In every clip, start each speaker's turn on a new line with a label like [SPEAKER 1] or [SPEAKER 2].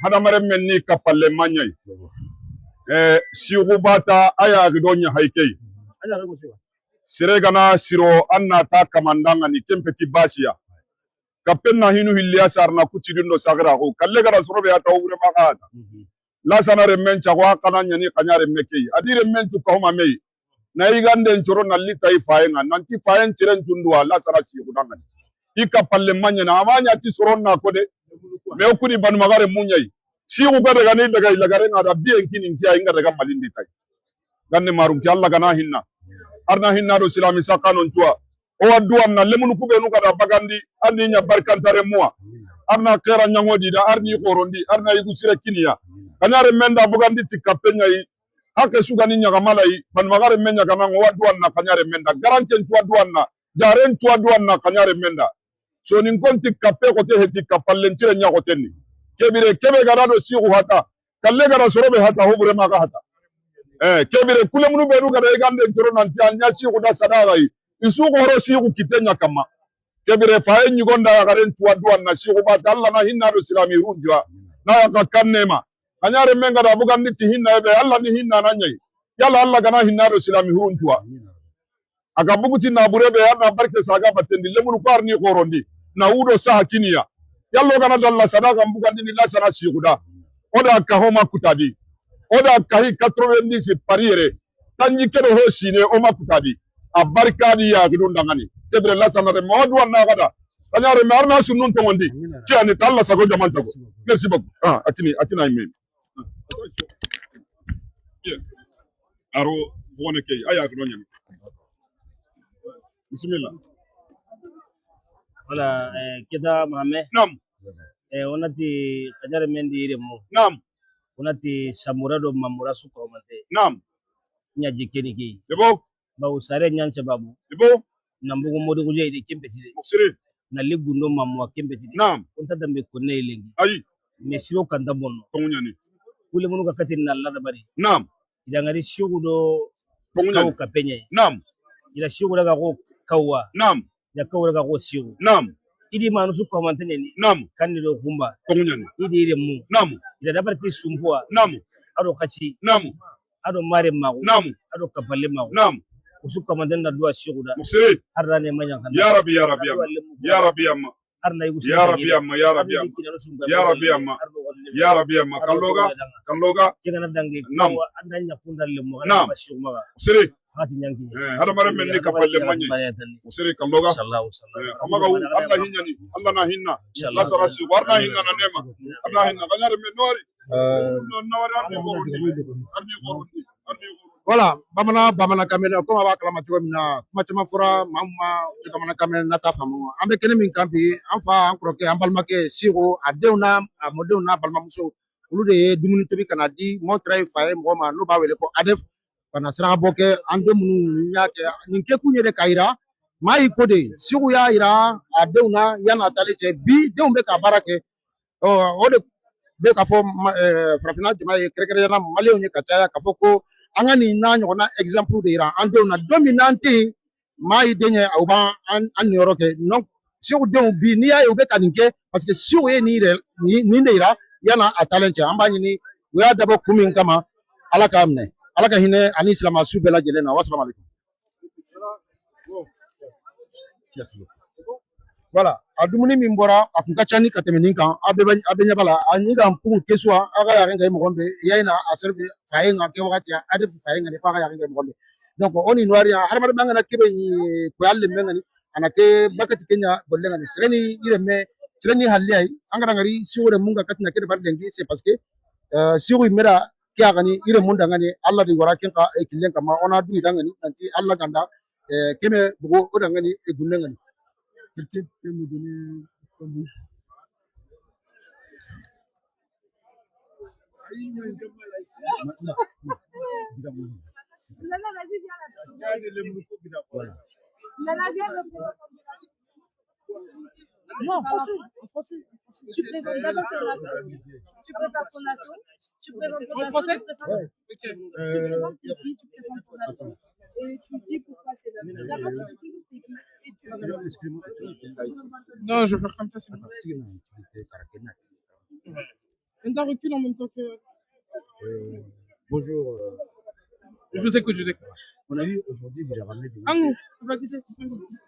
[SPEAKER 1] hadamare menni kapalle manyai shigubata aya gidonya haikei sire gana siro anna ta kamandanga ni kempeti bashiya kapenna hinu hilliya sarna kutidindo sagra ko kalle gara sorobe ata ugure makata la sanare men chakwa kana nyani kanyare mekei adire men tu kahuma mei na igande njoro na lita ifayenga nanti fayen chiren tundua la sara shigudanga ikapalle manya na amanya ti soronna kode me okuni ban magare munyai shigu gade gani daga ilagare na da bien kini nkia inga daga malindi tai ganne marum ki Allah gana hinna arna hinna do silami sakanon tua o aduam na lemunu kube nu kada bagandi andi nya barkantare muwa arna kera nyangodi da arni korondi arna igu sire kiniya kanyare menda bugandi tikapenya yi hake sugani nya kamalai ban magare menya kana o aduan na kanyare menda garanken tua aduan na jaren tua aduan na kanyare menda so nin konti kape kote heti kapallentire nya koteni kebire kebe gara do sigu hata kalle gara sorobe hata hobure maka hata kebire kule munu beru gara igande njoro nanti anya sigu da sadagai isugu horo sigu kitenya kama kebire faye nyugonda garen tuwa duwan na sigu bata Allah na hinna do silami runjwa na yakakannema anyare menga da bugandi ti hinna ebe Allah ni hinna nanyai yala Allah gana hinna do silami runjwa akabuguti na burebe yana barke saga batendi lemunu kwarni korondi na udo saha kiniya yallo gana dalla sadaka mbugandi ni la sana siguda oda kahoma kutadi oda kahi 90 pariere tanyi kedo hosine o makutadi abarkadi ya gidundangani tebre la sana re modu wana gada kanyare marna sunun tongondi kiani talla sago jaman tago merci beaucoup atina ime aro wone kay aya gidonya bismillah
[SPEAKER 2] wala kita Mohamed
[SPEAKER 1] nam
[SPEAKER 2] onati kanyare mendi iremo
[SPEAKER 1] nam
[SPEAKER 2] onati samurado mamura sukomante
[SPEAKER 1] nam
[SPEAKER 2] nya jikeni ki
[SPEAKER 1] debo
[SPEAKER 2] ba usare nyanche babu
[SPEAKER 1] debo
[SPEAKER 2] nambugo modu kuje ide kempeti
[SPEAKER 1] sire
[SPEAKER 2] na ligundo mamwa kempeti
[SPEAKER 1] nam
[SPEAKER 2] onta dambe konne ilengi
[SPEAKER 1] ayi
[SPEAKER 2] mesiro kanda bonno
[SPEAKER 1] tongunyani
[SPEAKER 2] kule munu kakati na lada bari
[SPEAKER 1] nam
[SPEAKER 2] idangari shugudo
[SPEAKER 1] tongunyani
[SPEAKER 2] kau kapenye
[SPEAKER 1] nam
[SPEAKER 2] ila shugudo ga ko kawwa
[SPEAKER 1] nam
[SPEAKER 2] ya kawra ga ko shugu
[SPEAKER 1] nam
[SPEAKER 2] idi manu su komante ni
[SPEAKER 1] nam
[SPEAKER 2] kanni do kumba
[SPEAKER 1] tongunyani
[SPEAKER 2] idi ire mu
[SPEAKER 1] nam
[SPEAKER 2] ila dabarti sumpua
[SPEAKER 1] nam
[SPEAKER 2] ado kachi
[SPEAKER 1] nam
[SPEAKER 2] ado mare mago
[SPEAKER 1] nam
[SPEAKER 2] ado kapalle mago
[SPEAKER 1] nam
[SPEAKER 2] usu komante na dua shuguda
[SPEAKER 1] musiri
[SPEAKER 2] arane manya kan
[SPEAKER 1] ya rabbi ya rabbi ya rabbi amma
[SPEAKER 2] arna yusu
[SPEAKER 1] ya rabbi amma ya rabbi amma ya rabbi amma ya rabbi amma kalloga
[SPEAKER 2] kegana dange
[SPEAKER 1] nam
[SPEAKER 2] ko andanya kundalle mo
[SPEAKER 1] nam
[SPEAKER 2] bashuma
[SPEAKER 1] musiri
[SPEAKER 2] hati nyanki
[SPEAKER 1] hada mare men ni kapalle manye musiri kalloga
[SPEAKER 2] sallallahu alaihi
[SPEAKER 1] amaga Allah hinyani Allah na hinna la sarasi warna hinna na nema Allah hinna kanyare men nori nori arni gorodi
[SPEAKER 3] Voilà, bamana kamera comme aba kala matiko mina kuma chama fura mamma bamana kamera nata famu ambe kene min kambi anfa ankroke ambalmake siro adeuna amodeuna balmamuso ulu de dumuni tobi kana di mo tray faye mo ma no ba wele ko adef kana sira boke ande munu nyake ninke kunye de kaira mai kode siro ya ira adeuna yana talite bi deumbe ka barake o de be ka fo frafina jama e krekere na maleo nye kataya ka fo ko angani na nyona example de ira ando na dominante mai denye auba an yoroke non si o don bi ni ya ube kaninke parce que si o ni re ni de ira yana a talent amba ni we ya dabo kumin kama alaka amne alaka hine ani islam asu bela jele na wassalamu alaikum voilà adumuni min bora akunka chani katemenin kan abenya bala ani ga mpu keswa aga ya ngai mogombe yaina aserve fayenga ke wakati ade fayenga ne paga ya ngai mogombe donc oni noiri harmar banga na kebe ni ko yalle mengani anake bakati kenya bollenga ni sreni ireme sreni halliai angara ngari siwore munga katina kede bardengi c'est parce que siwi mera kya gani ire munda ngani alla di warakin ka e killen kama ona du dangani nanti alla ganda keme bugo odangani e gunnengani. Quelqu'un peut me donner un mot? Non, en français.
[SPEAKER 4] Tu présentes d'abord ton nation. Tu prépares ton nation. Tu présentes ton nation.
[SPEAKER 3] En français?
[SPEAKER 4] Ouais. Ok. Tu présentes tes qui, tu présentes ton nation. Et tu dis pourquoi c'est là. D'abord, tu dis toujours tes qui. Et tu...
[SPEAKER 5] Non, je vais faire comme ça, c'est bon. Hamda recule en même temps que...
[SPEAKER 3] Bonjour.
[SPEAKER 5] Je vous écoute, je vous écoute.
[SPEAKER 3] On a vu aujourd'hui, vous avez ramené des
[SPEAKER 5] Ah
[SPEAKER 3] manger.
[SPEAKER 5] non, on va quitter.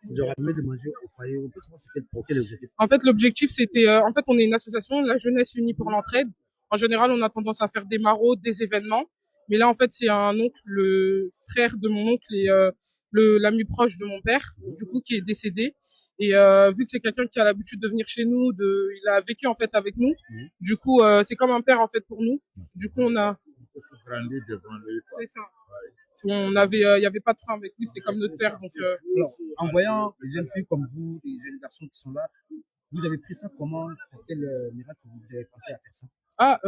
[SPEAKER 3] Vous avez ramené des manger au foyer. On peut savoir c'était pour quel objectif?
[SPEAKER 5] En fait, l'objectif, c'était... en fait, on est une association, la Jeunesse Unie pour l'Entraide. En général, on a tendance à faire des maraudes, des événements. Mais là, en fait, c'est un oncle, le frère de mon oncle et l'ami proche de mon père, du coup, qui est décédé. Et vu que c'est quelqu'un qui a l'habitude de venir chez nous, il a vécu en fait avec nous. Du coup, c'est comme un père en fait pour nous. Du coup, on a... C'est ça. On avait, il y avait pas de frein avec lui, c'était comme notre père. Donc,
[SPEAKER 3] Alors, en voyant les jeunes filles comme vous, les jeunes garçons qui sont là, vous avez pris ça comment? Pour quel miracle vous avez pensé à faire ça?
[SPEAKER 5] Ah,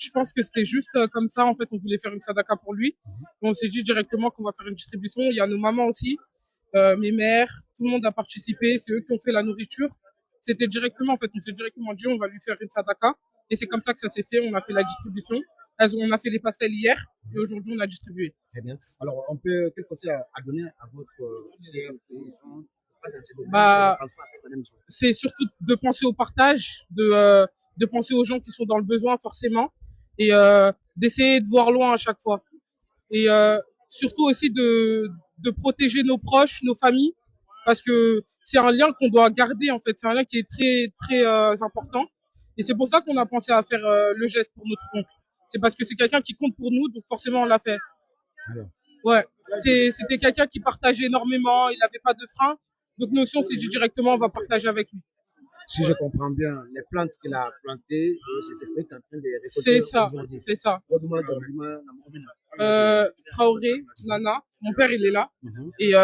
[SPEAKER 5] je pense que c'était juste comme ça. En fait, on voulait faire une sadaka pour lui. On s'est dit directement qu'on va faire une distribution. Il y a nos mamans aussi, mes mères, tout le monde a participé. C'est eux qui ont fait la nourriture. C'était directement, en fait, on s'est directement dit, on va lui faire une sadaka. Et c'est comme ça que ça s'est fait. On a fait la distribution. On a fait les pastels hier et aujourd'hui, on a distribué.
[SPEAKER 3] Très bien. Alors, quel conseil à donner à votre sœur
[SPEAKER 5] c'est surtout de penser au partage, de penser aux gens qui sont dans le besoin forcément et d'essayer de voir loin à chaque fois. Et surtout aussi de protéger nos proches, nos familles, parce que c'est un lien qu'on doit garder en fait. C'est un lien qui est très très important. Et c'est pour ça qu'on a pensé à faire le geste pour notre oncle. C'est parce que c'est quelqu'un qui compte pour nous, donc forcément on l'a fait.
[SPEAKER 3] Alors.
[SPEAKER 5] Ouais, c'était quelqu'un qui partageait énormément, il n'avait pas de frein. Donc nous aussi on s'est dit directement on va partager avec lui.
[SPEAKER 3] Si je comprends bien, les plantes qu'il a plantées, c'est ces fruits qu'il est en train de récolter.
[SPEAKER 5] C'est ça, c'est ça. Traoré, Nana, mon père il est là. Et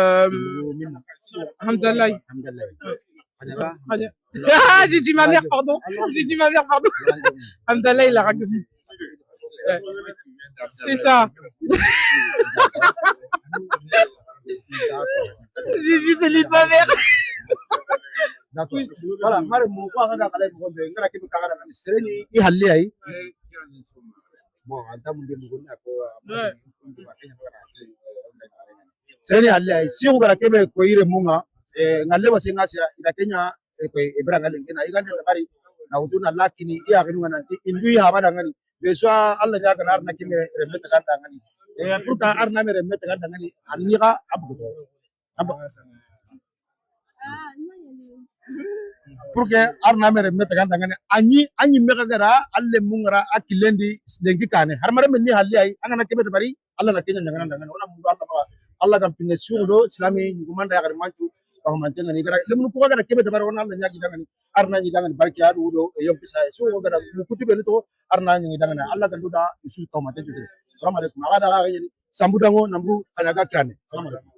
[SPEAKER 5] Hamdallah. Ah, j'ai dit ma mère, pardon. Hamdallah, il a raconté. C'est ça. J'ai dit c'est lui de ma mère.
[SPEAKER 3] D'accord. Voilà, mare mo ko anga kala ko be ngara ke ka gara ni sereni I halle ai. Bon, anta mun de mun ko sereni halle ai si ko gara ke be ko ire munga ngalle wase ngasa ida kenya ko ibra ngalle ngena igande bari na uduna lakini iya kinu nanti indu ya bada ngani beswa Allah ya kana arna kime remete kan ngani pour ka arna me remete kan ngani anira abu pour que arna mere meta kan dangane anyi meka gara alle mungara akilendi lengi kane har mare menni halli ay angana kebe bari alla na kenya ngana dangane ona mundu alla ba alla kan pinne suudo islami ngumanda gar manchu ko mantenga ni gara lemnu ko gara kebe bari ona alla nyaki dangane arna nyi dangane barki adu do yom pisa so gara mukuti ben to arna nyi dangane alla kan duda isu ko mantenga assalamu alaikum aga daga sambu dango nambu kanyaga kane assalamu alaikum.